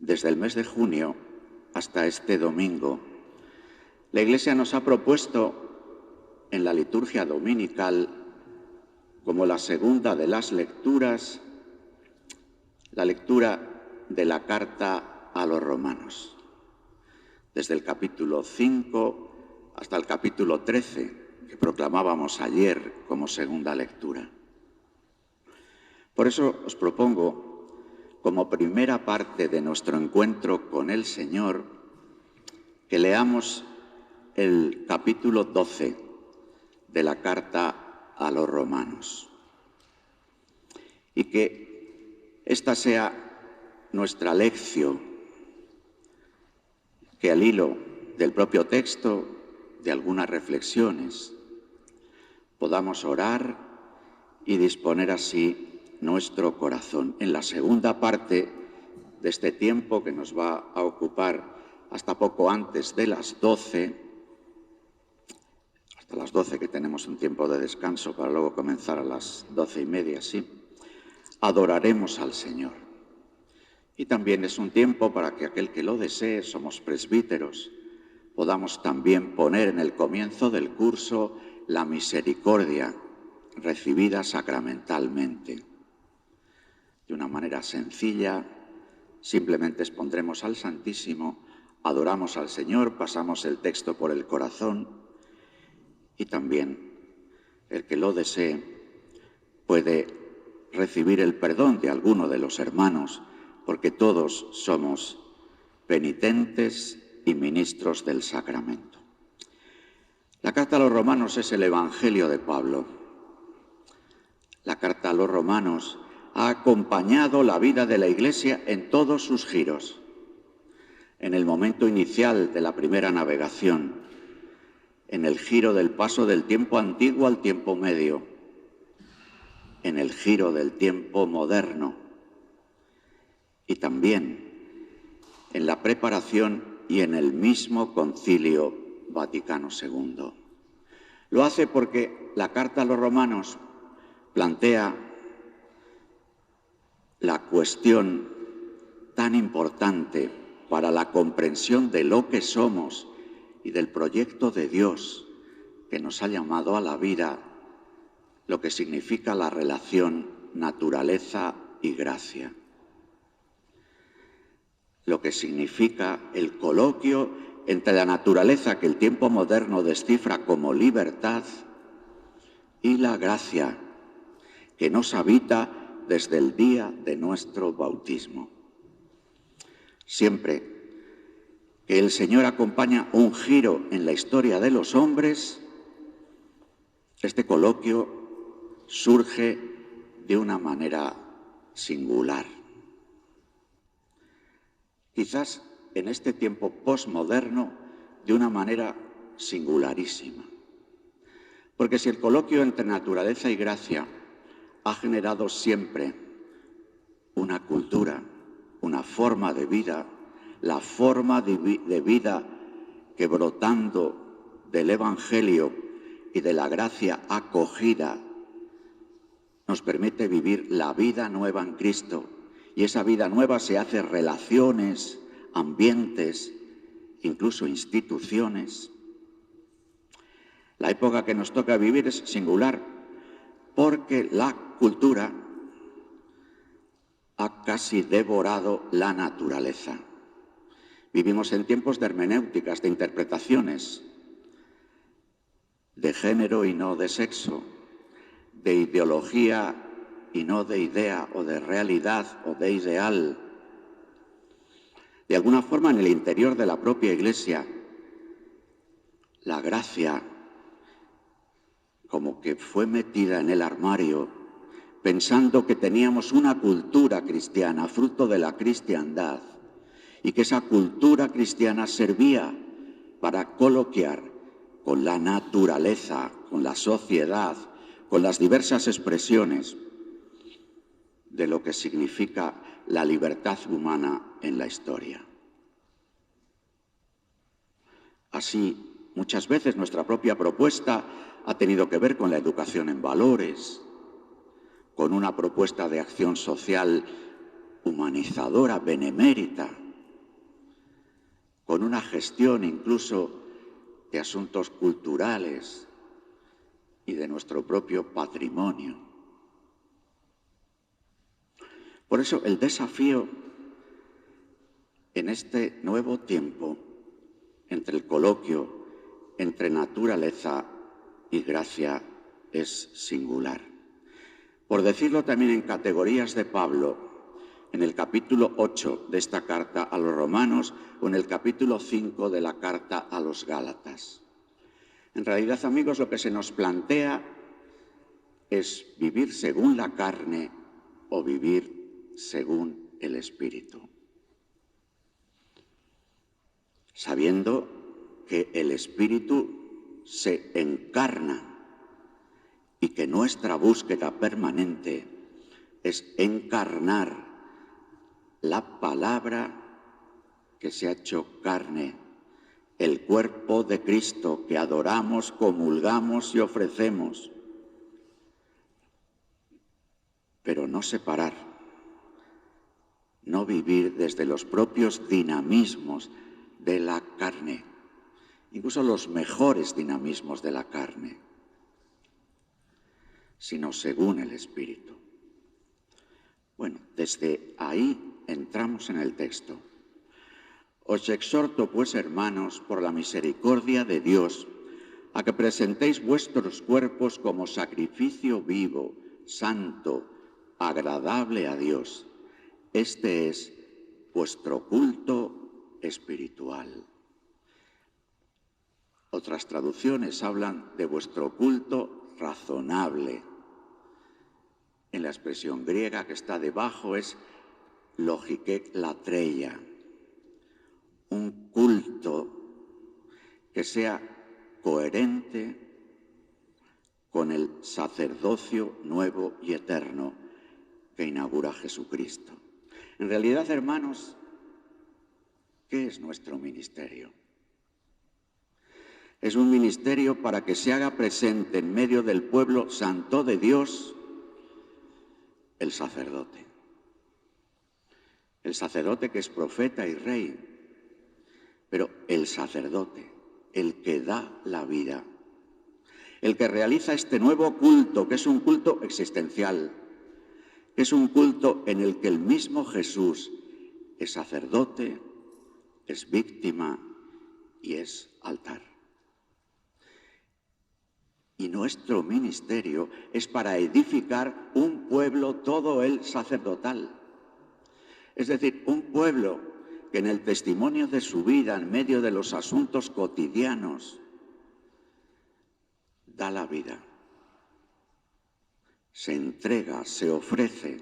desde el mes de junio hasta este domingo, la Iglesia nos ha propuesto en la liturgia dominical, como la segunda de las lecturas, la lectura de la carta a los romanos, desde el capítulo 5 hasta el capítulo 13, que proclamábamos ayer como segunda lectura. Por eso os propongo, como primera parte de nuestro encuentro con el Señor, que leamos el capítulo 12 de la carta a los romanos y que esta sea nuestra lección, que al hilo del propio texto, de algunas reflexiones, podamos orar y disponer así nuestro corazón. En la segunda parte de este tiempo que nos va a ocupar hasta poco antes de las 12, hasta las 12 que tenemos un tiempo de descanso para luego comenzar a las 12:30, sí, adoraremos al Señor. Y también es un tiempo para que aquel que lo desee, somos presbíteros, podamos también poner en el comienzo del curso la misericordia recibida sacramentalmente. De una manera sencilla, simplemente expondremos al Santísimo, adoramos al Señor, pasamos el texto por el corazón y también el que lo desee puede recibir el perdón de alguno de los hermanos, porque todos somos penitentes y ministros del sacramento. La carta a los romanos es el Evangelio de Pablo. La carta a los romanos ha acompañado la vida de la Iglesia en todos sus giros. En el momento inicial de la primera navegación, en el giro del paso del tiempo antiguo al tiempo medio, en el giro del tiempo moderno y también en la preparación y en el mismo Concilio Vaticano II. Lo hace porque la carta a los romanos plantea la cuestión tan importante para la comprensión de lo que somos y del proyecto de Dios que nos ha llamado a la vida, lo que significa la relación naturaleza y gracia, lo que significa el coloquio entre la naturaleza que el tiempo moderno descifra como libertad y la gracia que nos habita desde el día de nuestro bautismo. Siempre que el Señor acompaña un giro en la historia de los hombres, este coloquio surge de una manera singular. Quizás en este tiempo posmoderno de una manera singularísima. Porque si el coloquio entre naturaleza y gracia ha generado siempre una cultura, una forma de vida, la forma de vida que brotando del Evangelio y de la gracia acogida nos permite vivir la vida nueva en Cristo. Y esa vida nueva se hace relaciones, ambientes, incluso instituciones. La época que nos toca vivir es singular porque la cultura ha casi devorado la naturaleza. Vivimos en tiempos de hermenéuticas, de interpretaciones, de género y no de sexo, de ideología y no de idea o de realidad o de ideal. De alguna forma, en el interior de la propia Iglesia, la gracia como que fue metida en el armario, pensando que teníamos una cultura cristiana, fruto de la cristiandad, y que esa cultura cristiana servía para coloquiar con la naturaleza, con la sociedad, con las diversas expresiones de lo que significa la libertad humana en la historia. Así, muchas veces nuestra propia propuesta ha tenido que ver con la educación en valores, con una propuesta de acción social humanizadora, benemérita, con una gestión incluso de asuntos culturales y de nuestro propio patrimonio. Por eso el desafío en este nuevo tiempo, entre el coloquio, entre naturaleza y gracia, es singular. Por decirlo también en categorías de Pablo, en el capítulo 8 de esta carta a los romanos o en el capítulo 5 de la carta a los gálatas. En realidad, amigos, lo que se nos plantea es vivir según la carne o vivir según el Espíritu. Sabiendo que el Espíritu se encarna y que nuestra búsqueda permanente es encarnar la palabra que se ha hecho carne, el cuerpo de Cristo que adoramos, comulgamos y ofrecemos, pero no separar, no vivir desde los propios dinamismos de la carne, incluso los mejores dinamismos de la carne, sino según el Espíritu. Bueno, desde ahí entramos en el texto. Os exhorto, pues, hermanos, por la misericordia de Dios, a que presentéis vuestros cuerpos como sacrificio vivo, santo, agradable a Dios. Este es vuestro culto espiritual. Otras traducciones hablan de vuestro culto razonable. En la expresión griega que está debajo es logike latreia, un culto que sea coherente con el sacerdocio nuevo y eterno que inaugura Jesucristo. En realidad, hermanos, ¿qué es nuestro ministerio? Es un ministerio para que se haga presente en medio del pueblo santo de Dios el sacerdote. El sacerdote que es profeta y rey, pero el sacerdote, el que da la vida, el que realiza este nuevo culto, que es un culto existencial, que es un culto en el que el mismo Jesús es sacerdote, es víctima y es altar. Y nuestro ministerio es para edificar un pueblo todo él sacerdotal. Es decir, un pueblo que en el testimonio de su vida, en medio de los asuntos cotidianos, da la vida, se entrega, se ofrece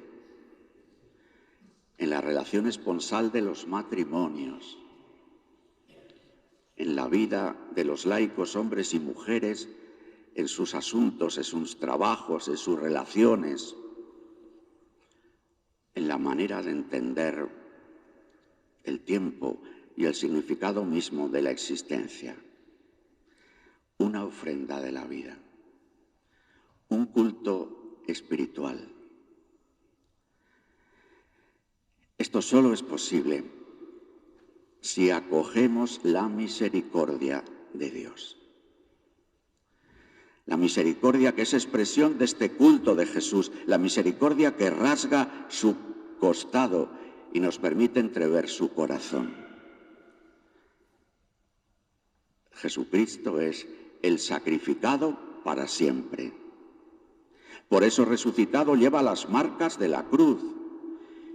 en la relación esponsal de los matrimonios, en la vida de los laicos, hombres y mujeres, en sus asuntos, en sus trabajos, en sus relaciones, en la manera de entender el tiempo y el significado mismo de la existencia. Una ofrenda de la vida, un culto espiritual. Esto solo es posible si acogemos la misericordia de Dios. La misericordia que es expresión de este culto de Jesús, la misericordia que rasga su costado y nos permite entrever su corazón. Jesucristo es el sacrificado para siempre. Por eso resucitado lleva las marcas de la cruz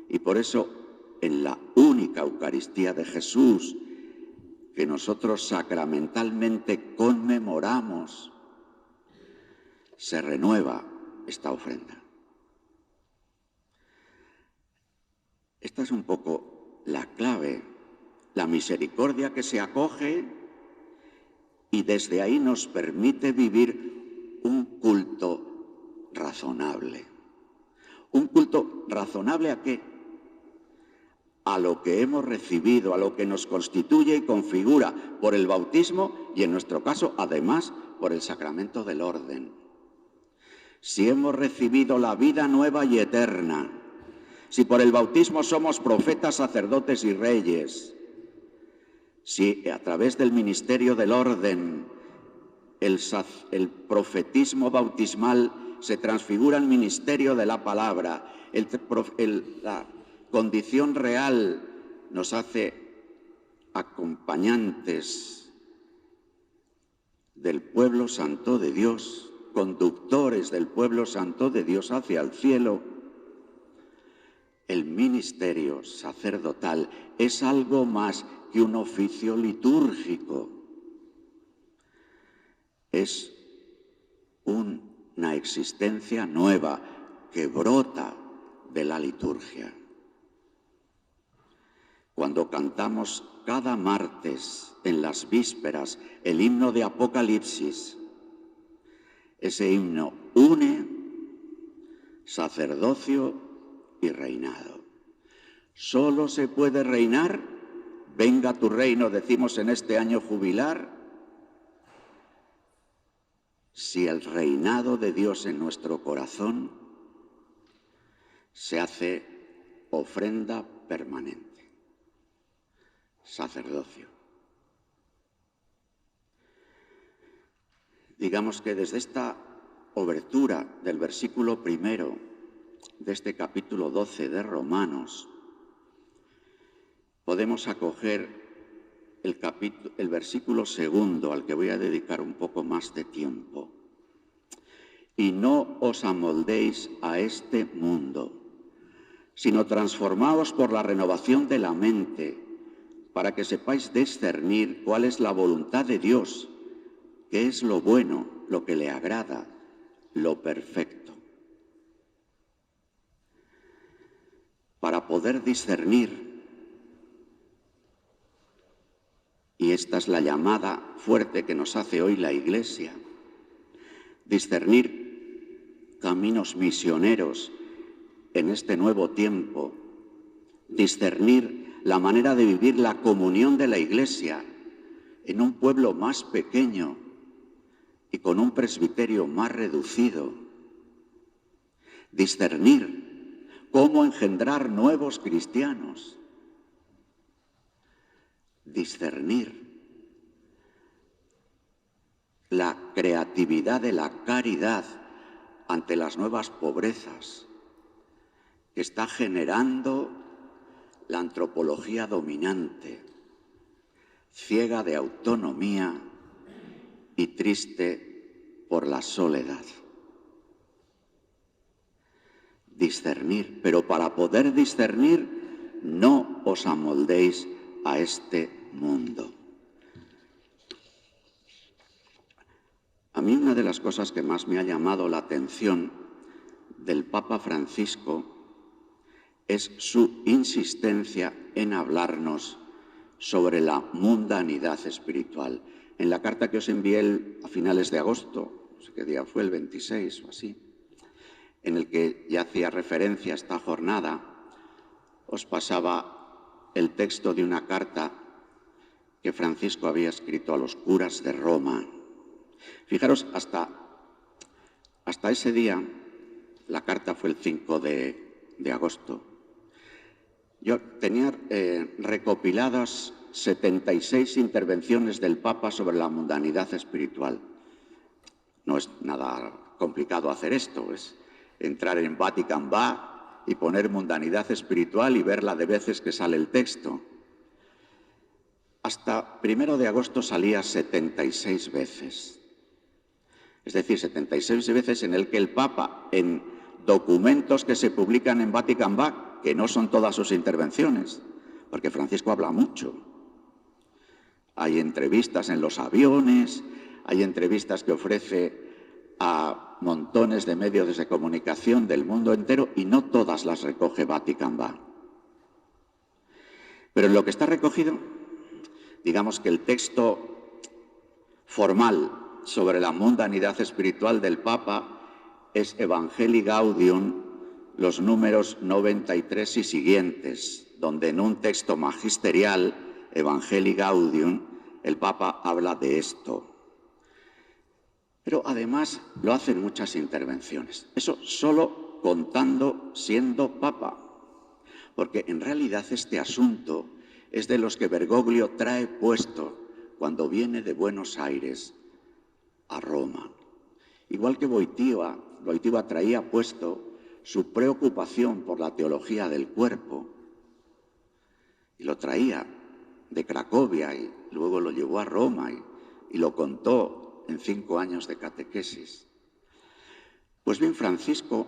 y por eso en la única Eucaristía de Jesús que nosotros sacramentalmente conmemoramos, se renueva esta ofrenda. Esta es un poco la clave, la misericordia que se acoge y desde ahí nos permite vivir un culto razonable. ¿Un culto razonable a qué? A lo que hemos recibido, a lo que nos constituye y configura por el bautismo y en nuestro caso, además, por el sacramento del orden. Si hemos recibido la vida nueva y eterna, si por el bautismo somos profetas, sacerdotes y reyes, Si a través del ministerio del orden el profetismo bautismal se transfigura en ministerio de la palabra, la condición real nos hace acompañantes del pueblo santo de Dios, conductores del pueblo santo de Dios hacia el cielo. El ministerio sacerdotal es algo más que un oficio litúrgico. Es una existencia nueva que brota de la liturgia. Cuando cantamos cada martes en las vísperas el himno de Apocalipsis, ese himno une sacerdocio y reinado. Solo se puede reinar, venga tu reino, decimos en este año jubilar, si el reinado de Dios en nuestro corazón se hace ofrenda permanente, sacerdocio. Digamos que desde esta obertura del versículo primero de este capítulo 12 de Romanos, podemos acoger el versículo segundo, al que voy a dedicar un poco más de tiempo. Y no os amoldéis a este mundo, sino transformaos por la renovación de la mente, para que sepáis discernir cuál es la voluntad de Dios, qué es lo bueno, lo que le agrada, lo perfecto. Para poder discernir, y esta es la llamada fuerte que nos hace hoy la Iglesia, discernir caminos misioneros en este nuevo tiempo, discernir la manera de vivir la comunión de la Iglesia en un pueblo más pequeño y con un presbiterio más reducido, discernir cómo engendrar nuevos cristianos, discernir la creatividad de la caridad ante las nuevas pobrezas que está generando la antropología dominante, ciega de autonomía y triste por la soledad. Discernir, pero para poder discernir, no os amoldéis a este mundo. A mí una de las cosas que más me ha llamado la atención del Papa Francisco es su insistencia en hablarnos sobre la mundanidad espiritual. En la carta que os envié a finales de agosto, no sé qué día fue, el 26 o así, en el que ya hacía referencia a esta jornada, os pasaba el texto de una carta que Francisco había escrito a los curas de Roma. Fijaros, hasta ese día, la carta fue el 5 de agosto, yo tenía recopiladas 76 intervenciones del Papa sobre la mundanidad espiritual. No es nada complicado hacer esto, es entrar en Vatican Va y poner mundanidad espiritual y ver la de veces que sale el texto. Hasta 1 de agosto salía 76 veces. Es decir, 76 veces en el que el Papa, en documentos que se publican en Vatican Va, que no son todas sus intervenciones, porque Francisco habla mucho. Hay entrevistas en los aviones, hay entrevistas que ofrece a montones de medios de comunicación del mundo entero y no todas las recoge Vatican Va. Pero en lo que está recogido, digamos que el texto formal sobre la mundanidad espiritual del Papa es Evangelii Gaudium, los números 93 y siguientes, donde en un texto magisterial, Evangelii Gaudium, el Papa habla de esto. Pero además lo hacen muchas intervenciones. Eso solo contando siendo Papa, porque en realidad este asunto es de los que Bergoglio trae puesto cuando viene de Buenos Aires a Roma. Igual que Wojtyła traía puesto su preocupación por la teología del cuerpo, y lo traía de Cracovia y luego lo llevó a Roma y lo contó en 5 años de catequesis. Pues bien, Francisco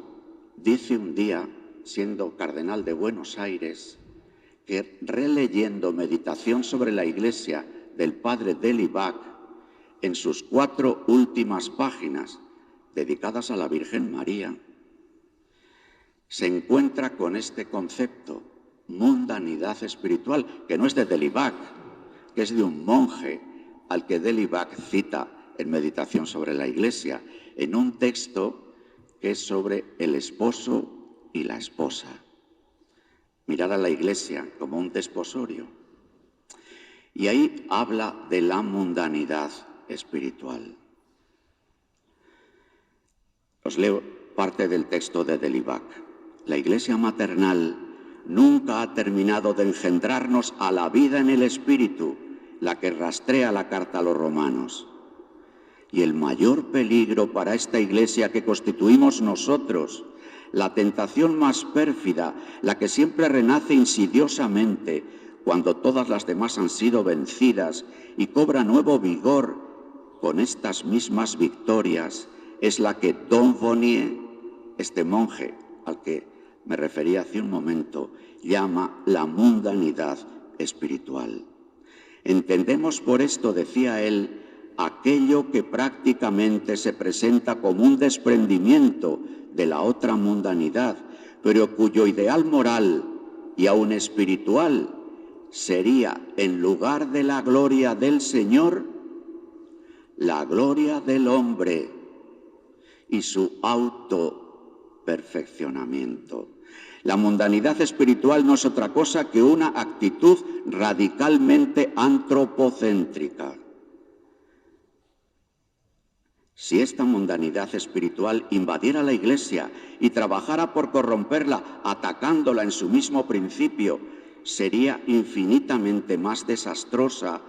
dice un día, siendo cardenal de Buenos Aires, que releyendo Meditación sobre la Iglesia del padre Delibac, en sus 4 últimas páginas dedicadas a la Virgen María, se encuentra con este concepto, mundanidad espiritual, que no es de Delibac, que es de un monje al que Delibac cita en Meditación sobre la Iglesia, en un texto que es sobre el esposo y la esposa. Mirar a la Iglesia como un desposorio. Y ahí habla de la mundanidad espiritual. Os leo parte del texto de Delibac. La Iglesia maternal nunca ha terminado de engendrarnos a la vida en el Espíritu, la que rastrea la carta a los romanos. Y el mayor peligro para esta Iglesia que constituimos nosotros, la tentación más pérfida, la que siempre renace insidiosamente cuando todas las demás han sido vencidas y cobra nuevo vigor con estas mismas victorias, es la que Don Vonier, este monje al que me refería hace un momento, llama la mundanidad espiritual. Entendemos por esto, decía él, aquello que prácticamente se presenta como un desprendimiento de la otra mundanidad, pero cuyo ideal moral y aún espiritual sería, en lugar de la gloria del Señor, la gloria del hombre y su autoperfeccionamiento. La mundanidad espiritual no es otra cosa que una actitud radicalmente antropocéntrica. Si esta mundanidad espiritual invadiera la Iglesia y trabajara por corromperla, atacándola en su mismo principio, sería infinitamente más desastrosa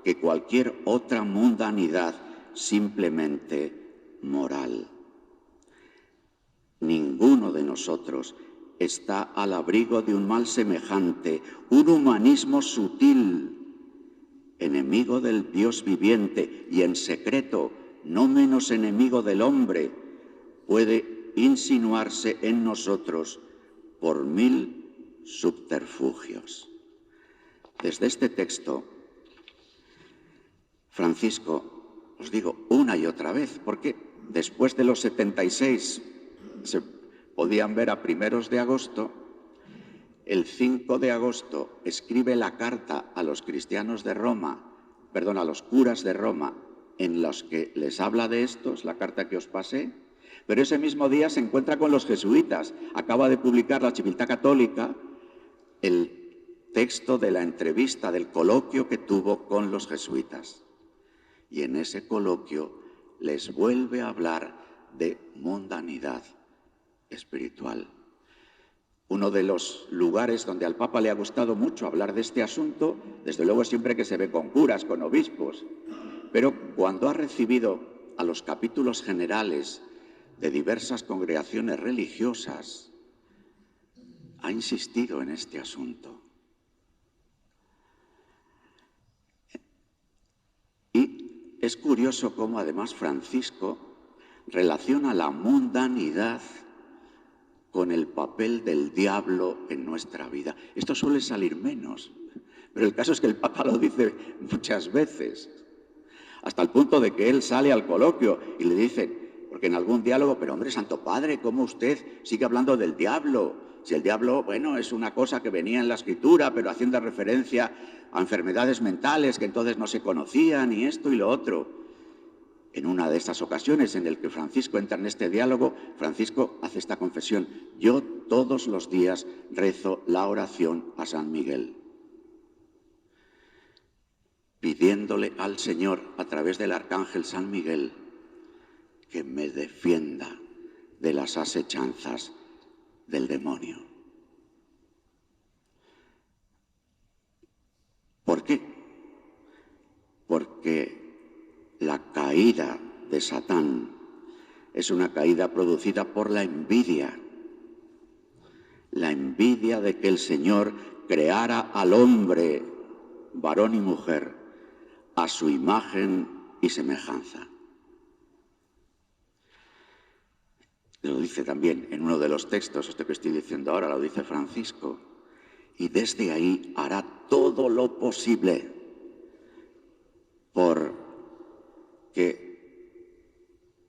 que cualquier otra mundanidad simplemente moral. Ninguno de nosotros está al abrigo de un mal semejante, un humanismo sutil, enemigo del Dios viviente y en secreto, no menos enemigo del hombre, puede insinuarse en nosotros por 1000 subterfugios. Desde este texto, Francisco, os digo una y otra vez, porque después de los 76 se podían ver a primeros de agosto, el 5 de agosto escribe la carta a los cristianos de Roma, perdón, a los curas de Roma, en los que les habla de estos, la carta que os pasé, pero ese mismo día se encuentra con los jesuitas. Acaba de publicar la Civiltà Católica el texto de la entrevista, del coloquio que tuvo con los jesuitas. Y en ese coloquio les vuelve a hablar de mundanidad espiritual. Uno de los lugares donde al Papa le ha gustado mucho hablar de este asunto, desde luego siempre que se ve con curas, con obispos, pero cuando ha recibido a los capítulos generales de diversas congregaciones religiosas, ha insistido en este asunto. Y es curioso cómo además Francisco relaciona la mundanidad con el papel del diablo en nuestra vida. Esto suele salir menos, pero el caso es que el Papa lo dice muchas veces, hasta el punto de que él sale al coloquio y le dicen, porque en algún diálogo, pero hombre, Santo Padre, ¿cómo usted sigue hablando del diablo? Si el diablo, bueno, es una cosa que venía en la Escritura, pero haciendo referencia a enfermedades mentales que entonces no se conocían, y esto y lo otro. En una de estas ocasiones en el que Francisco entra en este diálogo, Francisco hace esta confesión: yo todos los días rezo la oración a San Miguel, pidiéndole al Señor, a través del arcángel San Miguel, que me defienda de las asechanzas del demonio. porque la caída de Satán es una caída producida por la envidia de que el Señor creara al hombre, varón y mujer, a su imagen y semejanza. Lo dice también en uno de los textos, esto que estoy diciendo ahora, lo dice Francisco, y desde ahí hará todo lo posible por que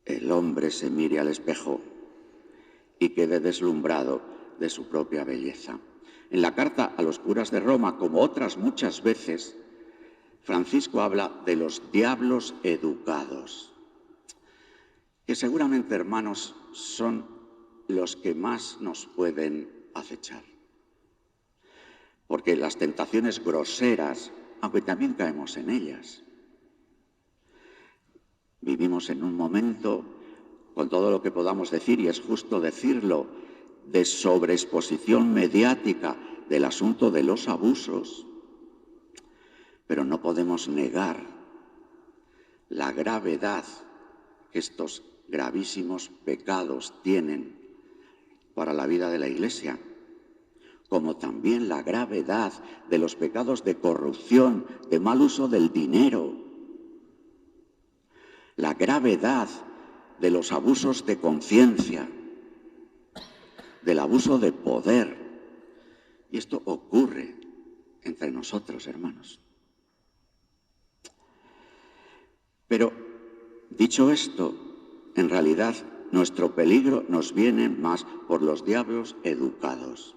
el hombre se mire al espejo y quede deslumbrado de su propia belleza. En la carta a los curas de Roma, como otras muchas veces, Francisco habla de los diablos educados, que seguramente, hermanos, son los que más nos pueden acechar. Porque las tentaciones groseras, aunque también caemos en ellas, vivimos en un momento, con todo lo que podamos decir, y es justo decirlo, de sobreexposición mediática del asunto de los abusos, pero no podemos negar la gravedad que estos gravísimos pecados tienen para la vida de la Iglesia, como también la gravedad de los pecados de corrupción, de mal uso del dinero, la gravedad de los abusos de conciencia, del abuso de poder. Y esto ocurre entre nosotros, hermanos. Pero, dicho esto, en realidad nuestro peligro nos viene más por los diablos educados.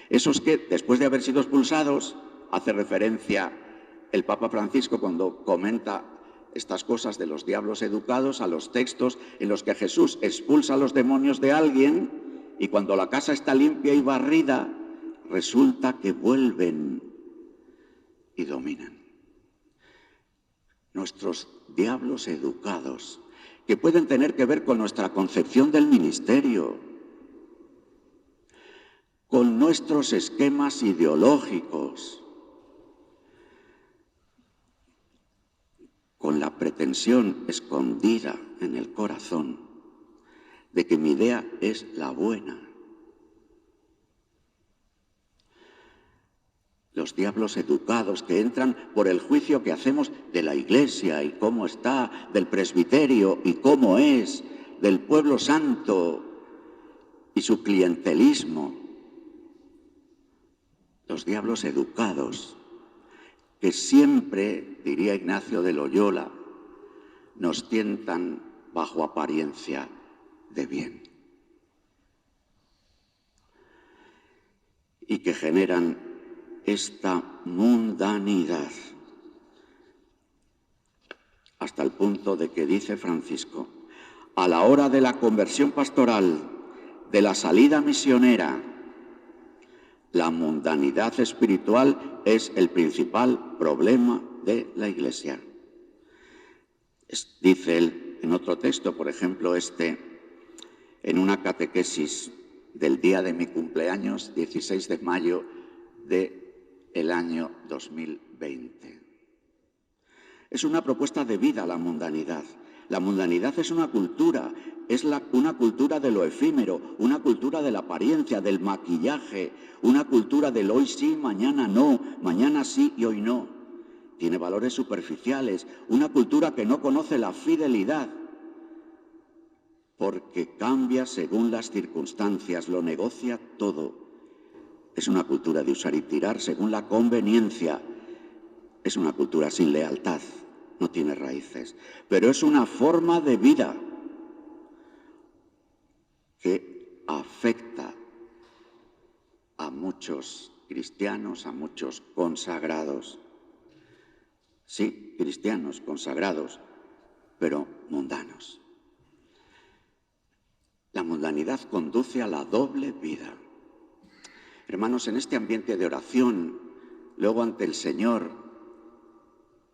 Esos que, después de haber sido expulsados, hace referencia el Papa Francisco cuando comenta estas cosas de los diablos educados a los textos en los que Jesús expulsa a los demonios de alguien y cuando la casa está limpia y barrida, resulta que vuelven y dominan. Nuestros diablos educados, que pueden tener que ver con nuestra concepción del ministerio, con nuestros esquemas ideológicos, con la pretensión escondida en el corazón de que mi idea es la buena. Los diablos educados que entran por el juicio que hacemos de la Iglesia y cómo está, del presbiterio y cómo es, del pueblo santo y su clientelismo. Los diablos educados que siempre, diría Ignacio de Loyola, nos tientan bajo apariencia de bien y que generan esta mundanidad hasta el punto de que dice Francisco, a la hora de la conversión pastoral, de la salida misionera, la mundanidad espiritual es el principal problema de la Iglesia. Dice él en otro texto, por ejemplo en una catequesis del día de mi cumpleaños, 16 de mayo del año 2020. Es una propuesta de vida la mundanidad. La mundanidad es una cultura, una cultura de lo efímero, una cultura de la apariencia, del maquillaje, una cultura del hoy sí, mañana no, mañana sí y hoy no. Tiene valores superficiales, una cultura que no conoce la fidelidad, porque cambia según las circunstancias, lo negocia todo. Es una cultura de usar y tirar según la conveniencia. Es una cultura sin lealtad, no tiene raíces, pero es una forma de vida que afecta a muchos cristianos, a muchos consagrados. Sí, cristianos, consagrados, pero mundanos. La mundanidad conduce a la doble vida. Hermanos, en este ambiente de oración, luego ante el Señor,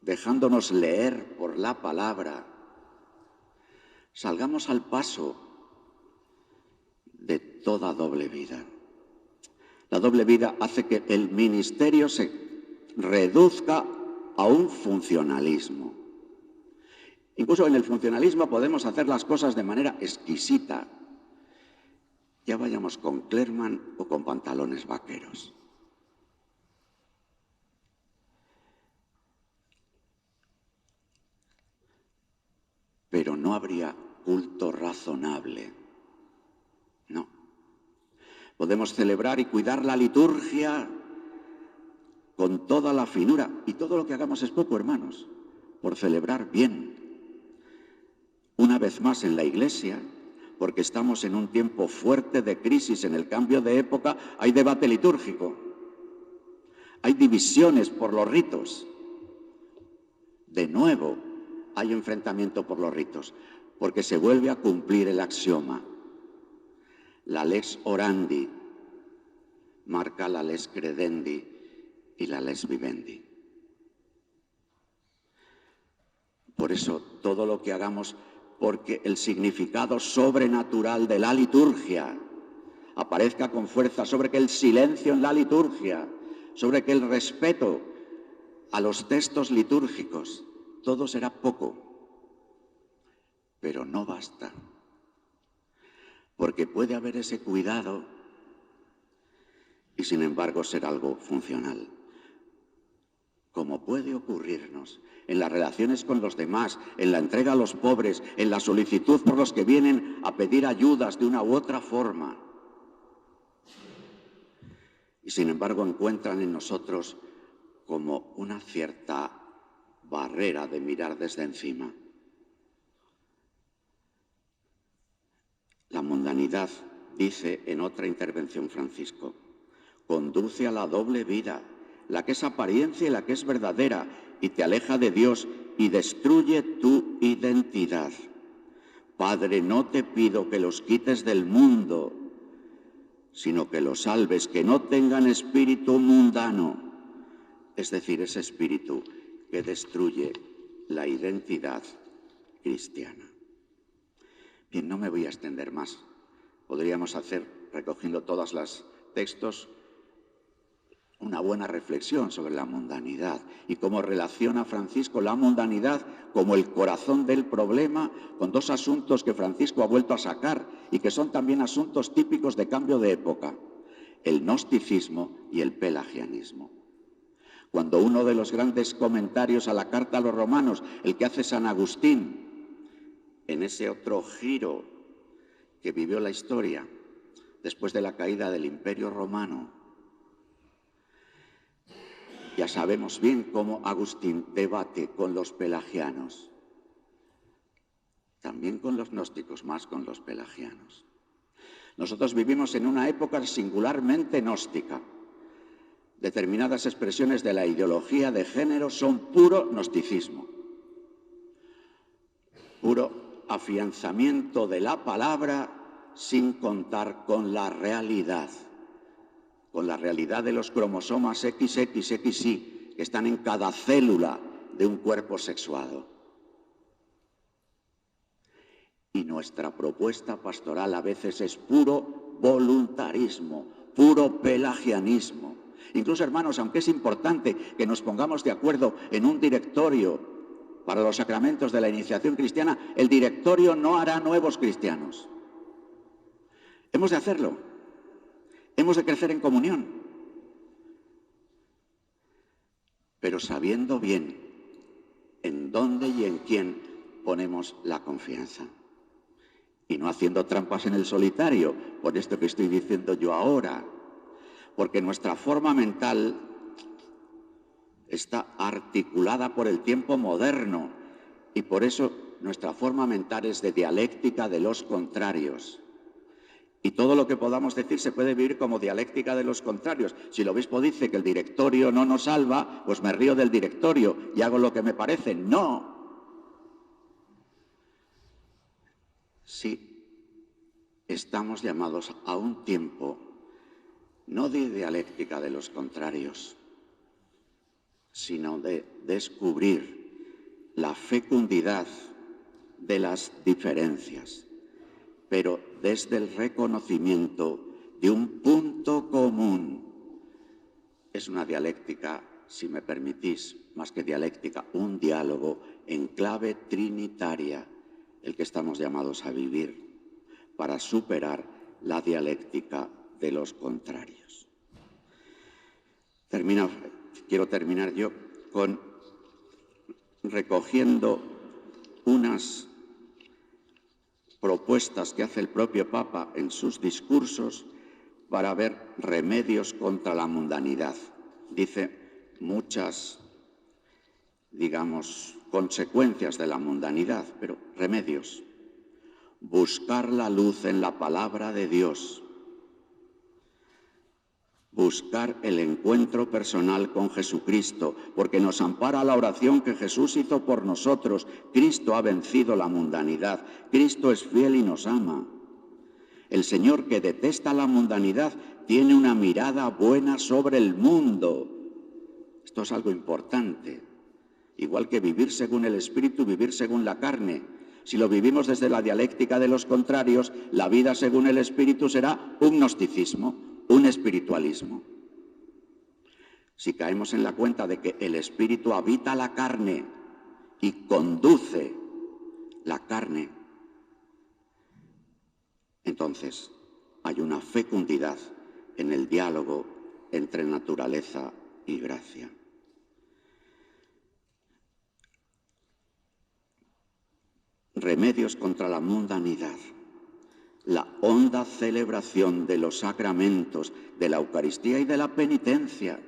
dejándonos leer por la palabra, salgamos al paso de toda doble vida. La doble vida hace que el ministerio se reduzca a un funcionalismo. Incluso en el funcionalismo podemos hacer las cosas de manera exquisita. Ya vayamos con Clermont o con pantalones vaqueros. Pero no habría culto razonable. No. Podemos celebrar y cuidar la liturgia con toda la finura. Y todo lo que hagamos es poco, hermanos, por celebrar bien. Una vez más en la Iglesia, porque estamos en un tiempo fuerte de crisis, en el cambio de época, hay debate litúrgico. Hay divisiones por los ritos. De nuevo, hay enfrentamiento por los ritos, porque se vuelve a cumplir el axioma. La lex orandi marca la lex credendi y la lex vivendi. Por eso, todo lo que hagamos, porque el significado sobrenatural de la liturgia aparezca con fuerza, sobre que el silencio en la liturgia, sobre que el respeto a los textos litúrgicos, todo será poco, pero no basta, porque puede haber ese cuidado y sin embargo ser algo funcional. Como puede ocurrirnos en las relaciones con los demás, en la entrega a los pobres, en la solicitud por los que vienen a pedir ayudas de una u otra forma. Y sin embargo encuentran en nosotros como una cierta barrera de mirar desde encima. La mundanidad, dice en otra intervención Francisco, conduce a la doble vida, la que es apariencia y la que es verdadera, y te aleja de Dios y destruye tu identidad. Padre, no te pido que los quites del mundo, sino que los salves, que no tengan espíritu mundano, es decir, ese espíritu que destruye la identidad cristiana. Bien, no me voy a extender más. Podríamos hacer, recogiendo todos los textos, una buena reflexión sobre la mundanidad y cómo relaciona Francisco la mundanidad como el corazón del problema con dos asuntos que Francisco ha vuelto a sacar y que son también asuntos típicos de cambio de época: el gnosticismo y el pelagianismo. Cuando uno de los grandes comentarios a la carta a los romanos, el que hace San Agustín, en ese otro giro que vivió la historia después de la caída del Imperio Romano, ya sabemos bien cómo Agustín debate con los pelagianos, también con los gnósticos, más con los pelagianos. Nosotros vivimos en una época singularmente gnóstica. Determinadas expresiones de la ideología de género son puro gnosticismo, puro afianzamiento de la palabra sin contar con la realidad de los cromosomas XXXY que están en cada célula de un cuerpo sexuado. Y nuestra propuesta pastoral a veces es puro voluntarismo, puro pelagianismo. Incluso, hermanos, aunque es importante que nos pongamos de acuerdo en un directorio para los sacramentos de la iniciación cristiana, el directorio no hará nuevos cristianos. Hemos de hacerlo. Hemos de crecer en comunión. Pero sabiendo bien en dónde y en quién ponemos la confianza. Y no haciendo trampas en el solitario, por esto que estoy diciendo yo ahora. Porque nuestra forma mental está articulada por el tiempo moderno y por eso nuestra forma mental es de dialéctica de los contrarios. Y todo lo que podamos decir se puede vivir como dialéctica de los contrarios. Si el obispo dice que el directorio no nos salva, pues me río del directorio y hago lo que me parece. ¡No! Sí, estamos llamados a un tiempo no de dialéctica de los contrarios, sino de descubrir la fecundidad de las diferencias, pero desde el reconocimiento de un punto común. Es una dialéctica si me permitís, más que dialéctica, un diálogo en clave trinitaria, el que estamos llamados a vivir, para superar la dialéctica de los contrarios. Quiero terminar yo recogiendo unas propuestas que hace el propio Papa en sus discursos para ver remedios contra la mundanidad. Dice muchas, consecuencias de la mundanidad, pero remedios. Buscar la luz en la palabra de Dios. Buscar el encuentro personal con Jesucristo, porque nos ampara la oración que Jesús hizo por nosotros. Cristo ha vencido la mundanidad. Cristo es fiel y nos ama. El Señor, que detesta la mundanidad, tiene una mirada buena sobre el mundo. Esto es algo importante. Igual que vivir según el Espíritu, vivir según la carne. Si lo vivimos desde la dialéctica de los contrarios, la vida según el Espíritu será un gnosticismo, un espiritualismo. Si caemos en la cuenta de que el Espíritu habita la carne y conduce la carne, entonces hay una fecundidad en el diálogo entre naturaleza y gracia. Remedios contra la mundanidad. La honda celebración de los sacramentos, de la Eucaristía y de la penitencia.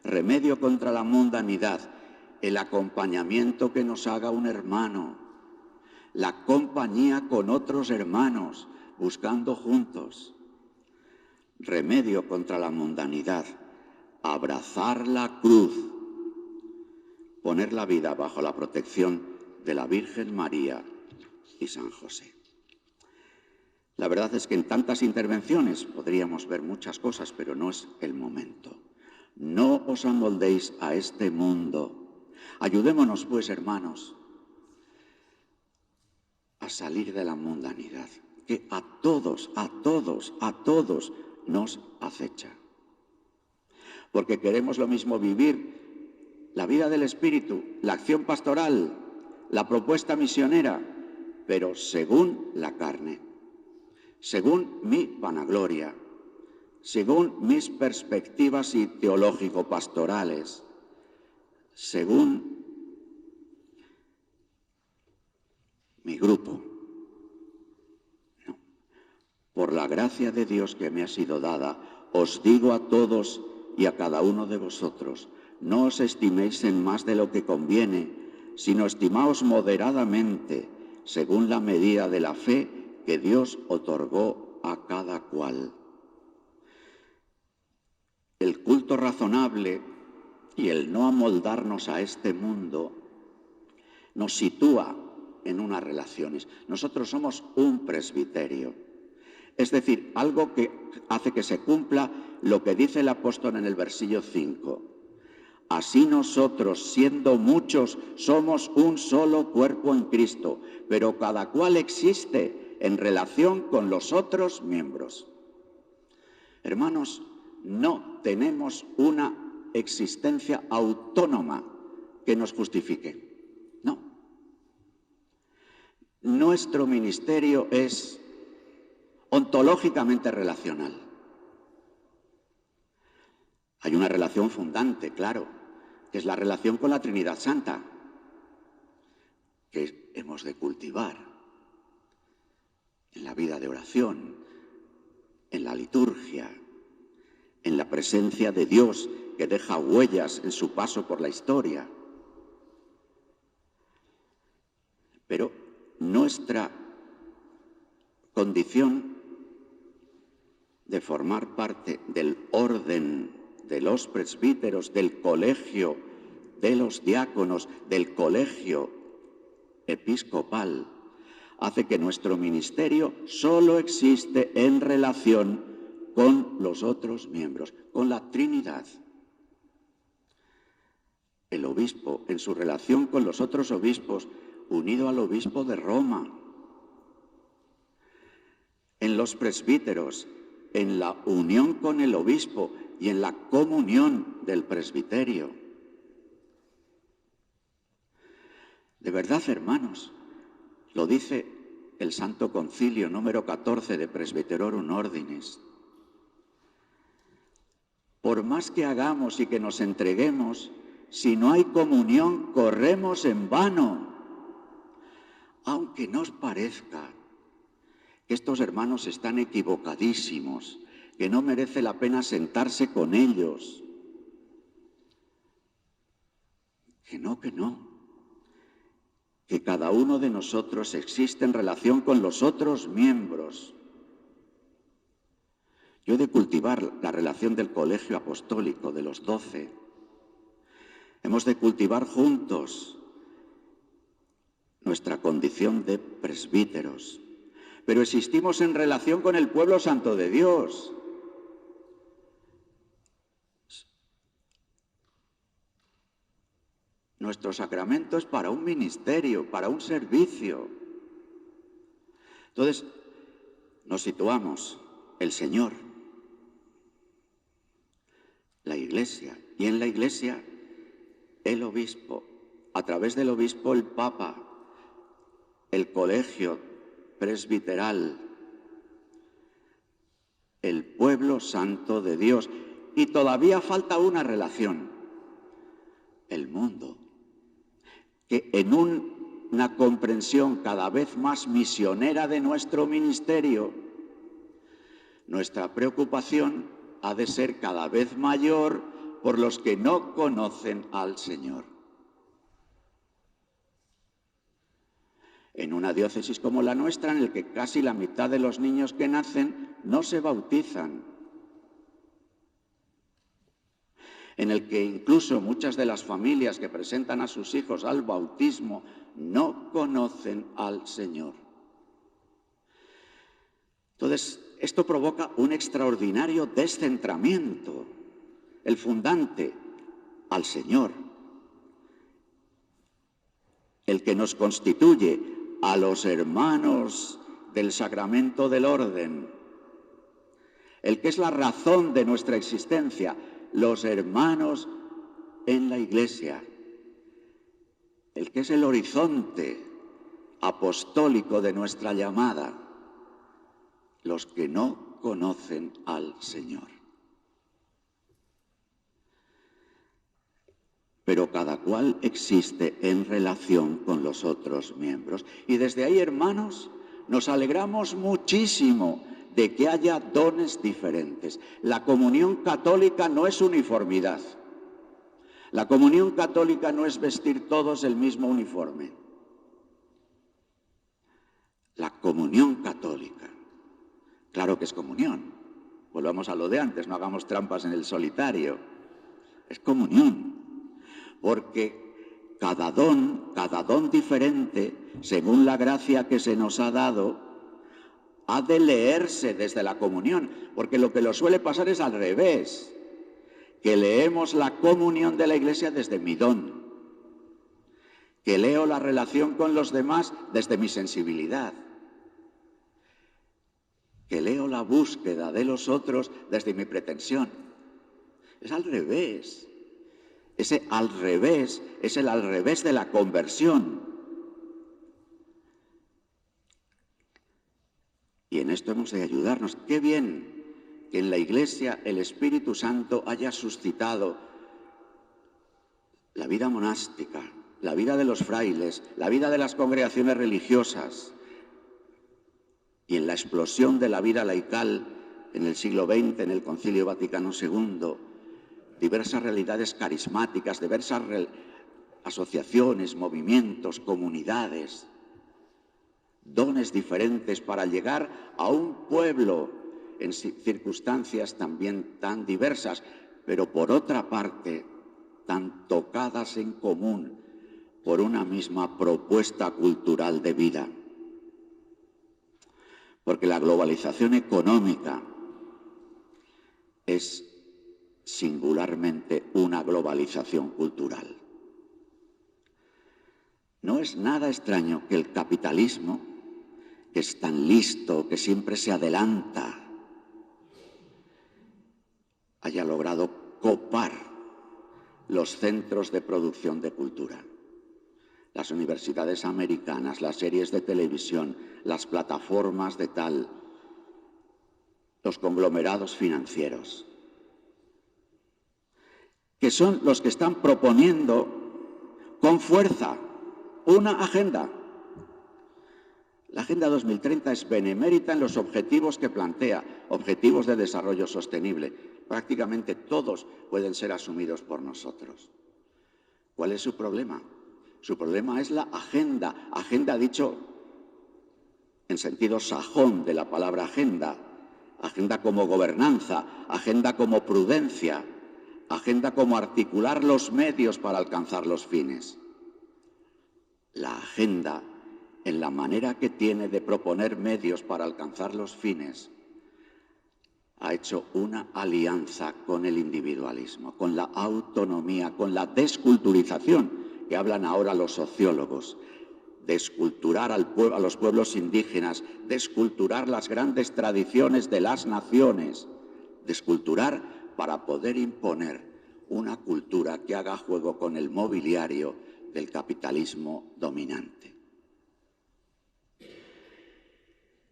Remedio contra la mundanidad, el acompañamiento que nos haga un hermano, la compañía con otros hermanos, buscando juntos. Remedio contra la mundanidad, abrazar la cruz, poner la vida bajo la protección de la Virgen María y San José. La verdad es que en tantas intervenciones podríamos ver muchas cosas, pero no es el momento. No os amoldéis a este mundo. Ayudémonos, pues, hermanos, a salir de la mundanidad, que a todos nos acecha. Porque queremos lo mismo vivir la vida del Espíritu, la acción pastoral, la propuesta misionera, pero según la carne, según mi vanagloria, según mis perspectivas teológico-pastorales, según mi grupo. No. Por la gracia de Dios que me ha sido dada, os digo a todos y a cada uno de vosotros, no os estiméis en más de lo que conviene, sino estimaos moderadamente, según la medida de la fe que Dios otorgó a cada cual. El culto razonable y el no amoldarnos a este mundo nos sitúa en unas relaciones. Nosotros somos un presbiterio, es decir, algo que hace que se cumpla lo que dice el apóstol en el versículo 5. Así nosotros, siendo muchos, somos un solo cuerpo en Cristo, pero cada cual existe en relación con los otros miembros. Hermanos, no tenemos una existencia autónoma que nos justifique. No. Nuestro ministerio es ontológicamente relacional. Hay una relación fundante, claro, que es la relación con la Trinidad Santa, que hemos de cultivar en la vida de oración, en la liturgia, en la presencia de Dios que deja huellas en su paso por la historia. Pero nuestra condición de formar parte del orden de los presbíteros, del colegio de los diáconos, del colegio episcopal, hace que nuestro ministerio solo existe en relación con los otros miembros, con la Trinidad. El obispo, en su relación con los otros obispos, unido al obispo de Roma. En los presbíteros, en la unión con el obispo, y en la comunión del presbiterio. De verdad, hermanos, lo dice el Santo Concilio número 14 de Presbyterorum Ordinis. Por más que hagamos y que nos entreguemos, si no hay comunión, corremos en vano. Aunque nos parezca que estos hermanos están equivocadísimos, que no merece la pena sentarse con ellos. Que no. Que cada uno de nosotros existe en relación con los otros miembros. Yo he de cultivar la relación del colegio apostólico de los 12. Hemos de cultivar juntos nuestra condición de presbíteros. Pero existimos en relación con el pueblo santo de Dios. Nuestro sacramento es para un ministerio, para un servicio. Entonces, nos situamos el Señor, la Iglesia, y en la Iglesia el obispo, a través del obispo el Papa, el colegio presbiteral, el pueblo santo de Dios. Y todavía falta una relación, el mundo, que en una comprensión cada vez más misionera de nuestro ministerio, nuestra preocupación ha de ser cada vez mayor por los que no conocen al Señor. En una diócesis como la nuestra, en la que casi la mitad de los niños que nacen no se bautizan, en el que incluso muchas de las familias que presentan a sus hijos al bautismo no conocen al Señor. Entonces, esto provoca un extraordinario descentramiento. El fundante, al Señor. El que nos constituye, a los hermanos del sacramento del orden. El que es la razón de nuestra existencia, los hermanos en la Iglesia. El que es el horizonte apostólico de nuestra llamada, los que no conocen al Señor. Pero cada cual existe en relación con los otros miembros. Y desde ahí, hermanos, nos alegramos muchísimo de que haya dones diferentes. La comunión católica no es uniformidad. La comunión católica no es vestir todos el mismo uniforme. La comunión católica, claro que es comunión. Volvamos a lo de antes, no hagamos trampas en el solitario. Es comunión. Porque cada don diferente, según la gracia que se nos ha dado, ha de leerse desde la comunión, porque lo que lo suele pasar es al revés, que leemos la comunión de la Iglesia desde mi don, que leo la relación con los demás desde mi sensibilidad, que leo la búsqueda de los otros desde mi pretensión. Es al revés. Ese al revés es el al revés de la conversión. Y en esto hemos de ayudarnos. Qué bien que en la Iglesia el Espíritu Santo haya suscitado la vida monástica, la vida de los frailes, la vida de las congregaciones religiosas, y en la explosión de la vida laical en el siglo XX, en el Concilio Vaticano II, diversas realidades carismáticas, diversas asociaciones, movimientos, comunidades, dones diferentes para llegar a un pueblo en circunstancias también tan diversas, pero por otra parte tan tocadas en común por una misma propuesta cultural de vida. Porque la globalización económica es singularmente una globalización cultural. No es nada extraño que el capitalismo, que es tan listo, que siempre se adelanta haya logrado copar los centros de producción de cultura. Las universidades americanas, las series de televisión, las plataformas de tal, los conglomerados financieros, que son los que están proponiendo con fuerza una agenda. La Agenda 2030 es benemérita en los objetivos que plantea, objetivos de desarrollo sostenible. Prácticamente todos pueden ser asumidos por nosotros. ¿Cuál es su problema? Su problema es la agenda. Agenda dicho en sentido sajón de la palabra agenda. Agenda como gobernanza, agenda como prudencia, agenda como articular los medios para alcanzar los fines. La agenda, en la manera que tiene de proponer medios para alcanzar los fines, ha hecho una alianza con el individualismo, con la autonomía, con la desculturización, que hablan ahora los sociólogos. Desculturar a los pueblos indígenas, desculturar las grandes tradiciones de las naciones, desculturar para poder imponer una cultura que haga juego con el mobiliario del capitalismo dominante.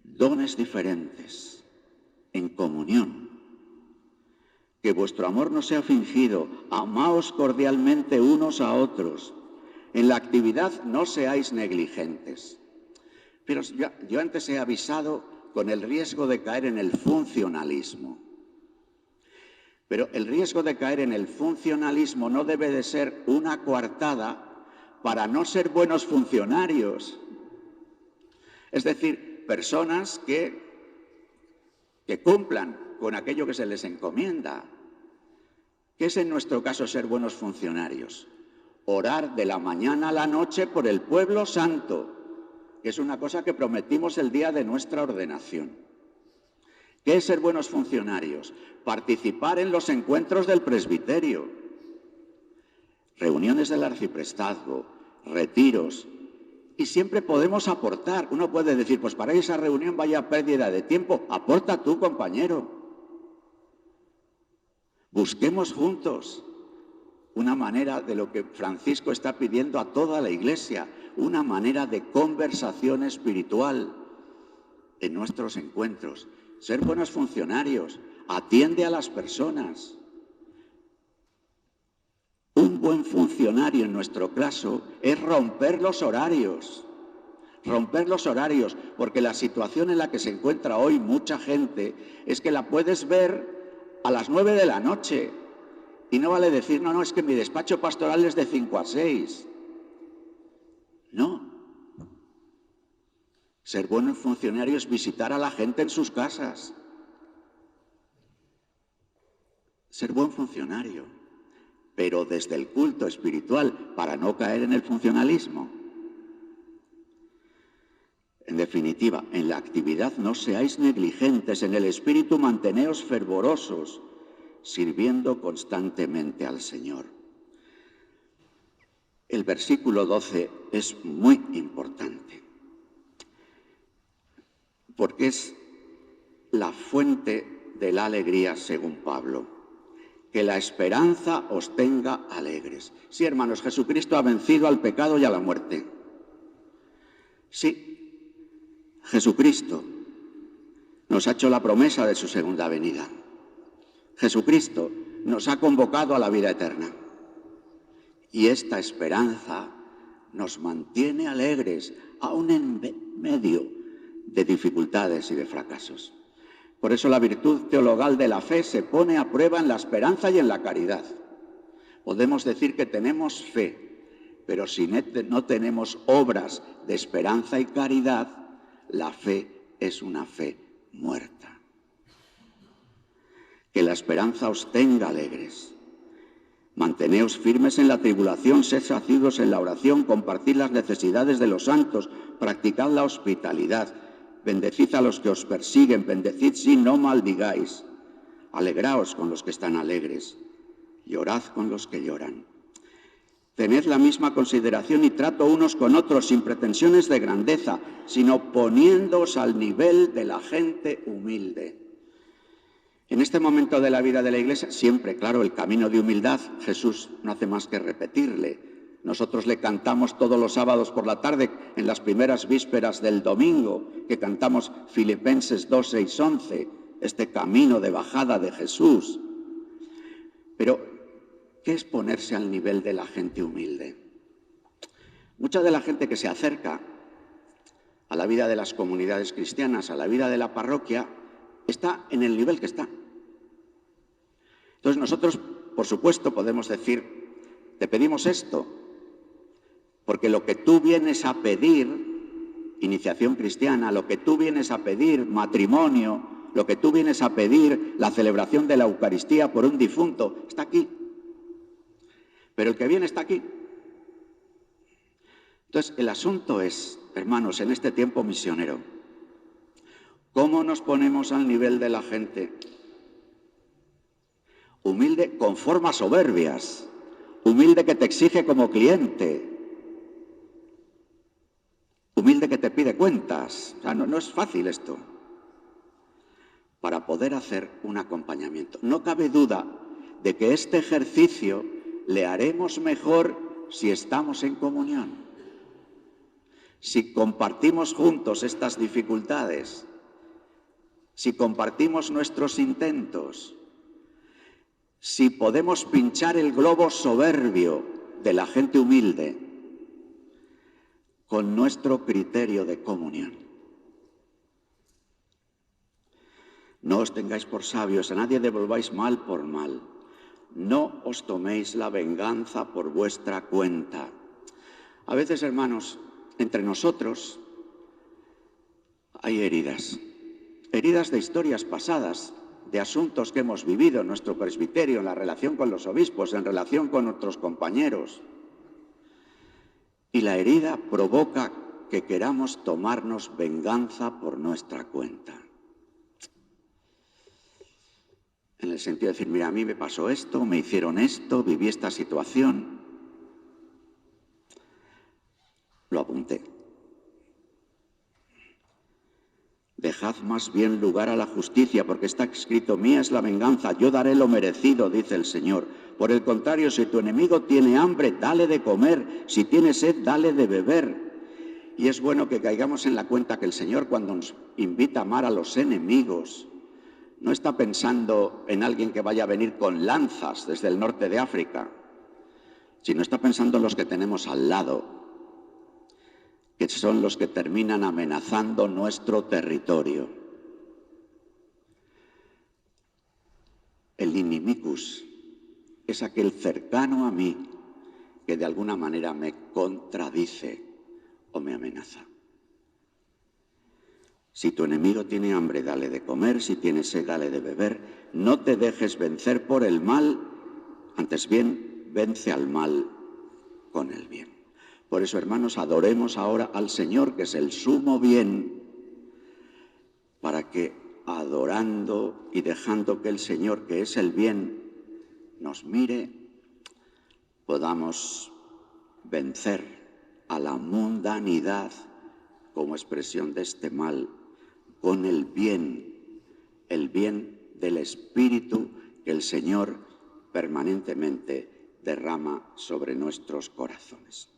Dones diferentes, en comunión. Que vuestro amor no sea fingido, amaos cordialmente unos a otros. En la actividad no seáis negligentes. Pero yo antes he avisado con el riesgo de caer en el funcionalismo. Pero el riesgo de caer en el funcionalismo no debe de ser una coartada para no ser buenos funcionarios. Es decir, personas que cumplan con aquello que se les encomienda. ¿Qué es en nuestro caso ser buenos funcionarios? Orar de la mañana a la noche por el pueblo santo, que es una cosa que prometimos el día de nuestra ordenación. ¿Qué es ser buenos funcionarios? Participar en los encuentros del presbiterio, reuniones del arciprestazgo, retiros, y siempre podemos aportar. Uno puede decir, pues para esa reunión vaya pérdida de tiempo. Aporta tú, compañero. Busquemos juntos una manera de lo que Francisco está pidiendo a toda la Iglesia, una manera de conversación espiritual en nuestros encuentros. Ser buenos funcionarios, atiende a las personas. Un buen funcionario en nuestro caso es romper los horarios, porque la situación en la que se encuentra hoy mucha gente es que la puedes ver a las 9 de la noche y no vale decir, no, es que mi despacho pastoral es de 5 a 6. No. Ser buen funcionario es visitar a la gente en sus casas. Ser buen funcionario, pero desde el culto espiritual, para no caer en el funcionalismo. En definitiva, en la actividad no seáis negligentes, en el espíritu manteneos fervorosos, sirviendo constantemente al Señor. El versículo 12 es muy importante, porque es la fuente de la alegría según Pablo. Que la esperanza os tenga alegres. Sí, hermanos, Jesucristo ha vencido al pecado y a la muerte. Sí, Jesucristo nos ha hecho la promesa de su segunda venida. Jesucristo nos ha convocado a la vida eterna. Y esta esperanza nos mantiene alegres, aún en medio de dificultades y de fracasos. Por eso la virtud teologal de la fe se pone a prueba en la esperanza y en la caridad. Podemos decir que tenemos fe, pero si no tenemos obras de esperanza y caridad, la fe es una fe muerta. Que la esperanza os tenga alegres. Manteneos firmes en la tribulación, sed asiduos en la oración, compartid las necesidades de los santos, practicad la hospitalidad. Bendecid a los que os persiguen, bendecid si no maldigáis. Alegraos con los que están alegres, llorad con los que lloran. Tened la misma consideración y trato unos con otros, sin pretensiones de grandeza, sino poniéndoos al nivel de la gente humilde. En este momento de la vida de la Iglesia, siempre, claro, el camino de humildad, Jesús no hace más que repetirle. Nosotros le cantamos todos los sábados por la tarde, en las primeras vísperas del domingo, que cantamos Filipenses 2, 6, 11, este camino de bajada de Jesús. Pero, ¿qué es ponerse al nivel de la gente humilde? Mucha de la gente que se acerca a la vida de las comunidades cristianas, a la vida de la parroquia, está en el nivel que está. Entonces nosotros, por supuesto, podemos decir, te pedimos esto, porque lo que tú vienes a pedir, iniciación cristiana, lo que tú vienes a pedir, matrimonio, lo que tú vienes a pedir, la celebración de la Eucaristía por un difunto, está aquí. Pero el que viene está aquí. Entonces, el asunto es, hermanos, en este tiempo misionero, ¿cómo nos ponemos al nivel de la gente? Humilde con formas soberbias, humilde que te exige como cliente, humilde que te pide cuentas. O sea, no es fácil esto. Para poder hacer un acompañamiento. No cabe duda de que este ejercicio le haremos mejor si estamos en comunión. Si compartimos juntos estas dificultades, si compartimos nuestros intentos, si podemos pinchar el globo soberbio de la gente humilde con nuestro criterio de comunión. No os tengáis por sabios, a nadie devolváis mal por mal. No os toméis la venganza por vuestra cuenta. A veces, hermanos, entre nosotros hay heridas de historias pasadas, de asuntos que hemos vivido en nuestro presbiterio, en la relación con los obispos, en relación con nuestros compañeros. Y la herida provoca que queramos tomarnos venganza por nuestra cuenta. En el sentido de decir, mira, a mí me pasó esto, me hicieron esto, viví esta situación. Lo apunté. Dejad más bien lugar a la justicia, porque está escrito, mía es la venganza, yo daré lo merecido, dice el Señor. Por el contrario, si tu enemigo tiene hambre, dale de comer, si tiene sed, dale de beber. Y es bueno que caigamos en la cuenta que el Señor, cuando nos invita a amar a los enemigos, no está pensando en alguien que vaya a venir con lanzas desde el norte de África, sino está pensando en los que tenemos al lado, que son los que terminan amenazando nuestro territorio. El inimicus es aquel cercano a mí que de alguna manera me contradice o me amenaza. Si tu enemigo tiene hambre, dale de comer, si tiene sed, dale de beber. No te dejes vencer por el mal, antes bien, vence al mal con el bien. Por eso, hermanos, adoremos ahora al Señor, que es el sumo bien, para que adorando y dejando que el Señor, que es el bien, nos mire, podamos vencer a la mundanidad como expresión de este mal, con el bien del Espíritu que el Señor permanentemente derrama sobre nuestros corazones.